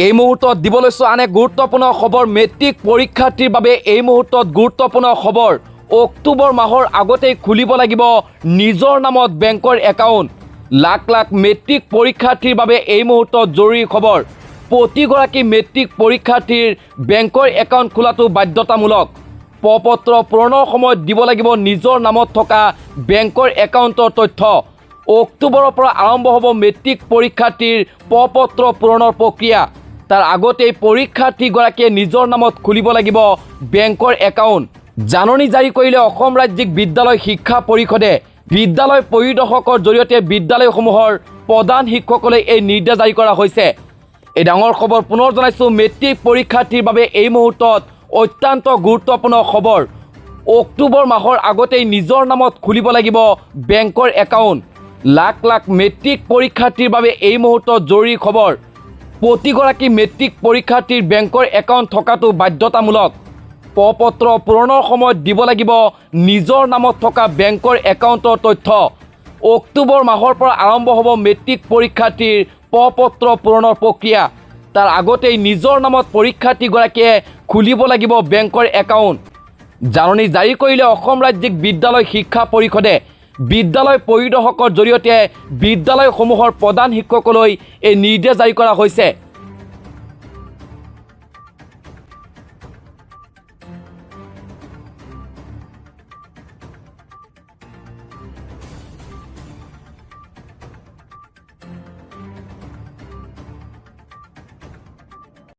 এই মুহূৰ্তত দিব লৈছো আন এক গুৰুত্বপূৰ্ণ খবৰ। মেট্ৰিক পৰীক্ষাৰ্থীৰ বাবে এই মুহূৰ্তত গুৰুত্বপূৰ্ণ খবৰ। অক্টোবৰ মাহৰ আগতেই খুলিব লাগিব নিজৰ নামত বেংকৰ একাউণ্ট। লাখ লাখ মেট্ৰিক পৰীক্ষাৰ্থীৰ বাবে এই মুহূৰ্তত জৰুৰী খবৰ। প্ৰতিগৰাকী মেট্ৰিক পৰীক্ষাৰ্থীৰ বেংকৰ একাউণ্ট খোলাটো বাধ্যতামূলক। পত্ৰ পূৰণৰ সময়ত দিব লাগিব নিজৰ নামত থকা বেংকৰ একাউণ্টৰ তথ্য। অক্টোবৰৰ পৰা আৰম্ভ হ'ব মেট্ৰিক পৰীক্ষাৰ্থীৰ পত্ৰ পূৰণৰ প্ৰক্ৰিয়া। তাৰ আগতেই পৰীক্ষাৰ্থীগৰাকীয়ে নিজৰ নামত খুলিব লাগিব বেংকৰ একাউণ্ট। জাননী জাৰি কৰিলে অসম ৰাজ্যিক বিদ্যালয় শিক্ষা পৰিষদে। বিদ্যালয় পৰিদৰ্শকৰ জৰিয়তে বিদ্যালয়সমূহৰ প্ৰধান শিক্ষকলৈ এই নিৰ্দেশ জাৰি কৰা হৈছে। এই ডাঙৰ খবৰ পুনৰ জনাইছোঁ। মেট্ৰিক পৰীক্ষাৰ্থীৰ বাবে এই মুহূৰ্তত অত্যন্ত গুৰুত্বপূৰ্ণ খবৰ। অক্টোবৰ মাহৰ আগতেই নিজৰ নামত খুলিব লাগিব বেংকৰ একাউণ্ট। লাখ লাখ মেট্ৰিক পৰীক্ষাৰ্থীৰ বাবে এই মুহূৰ্তত জৰুৰী খবৰ। প্ৰতিগৰাকী মেট্ৰিক পৰীক্ষাৰ্থীৰ বেংকৰ একাউণ্ট থকাটো বাধ্যতামূলক। পত্ৰ পূৰণৰ সময়ত দিব লাগিব নিজৰ নামত থকা বেংকৰ একাউণ্টৰ তথ্য। অক্টোবৰ মাহৰ পৰা আৰম্ভ হ'ব মেট্ৰিক পৰীক্ষাৰ্থীৰ পত্ৰ পূৰণৰ প্ৰক্ৰিয়া। তাৰ আগতেই নিজৰ নামত পৰীক্ষাৰ্থীগৰাকীয়ে খুলিব লাগিব বেংকৰ একাউণ্ট। জাননী জাৰি কৰিলে অসম ৰাজ্যিক বিদ্যালয় শিক্ষা পৰিষদে। বিদ্যালয় পৰিদৰ্শকৰ জৰিয়তে বিদ্যালয়সমূহৰ প্ৰধান শিক্ষকলৈ এই নিৰ্দেশ জাৰি কৰা হৈছে।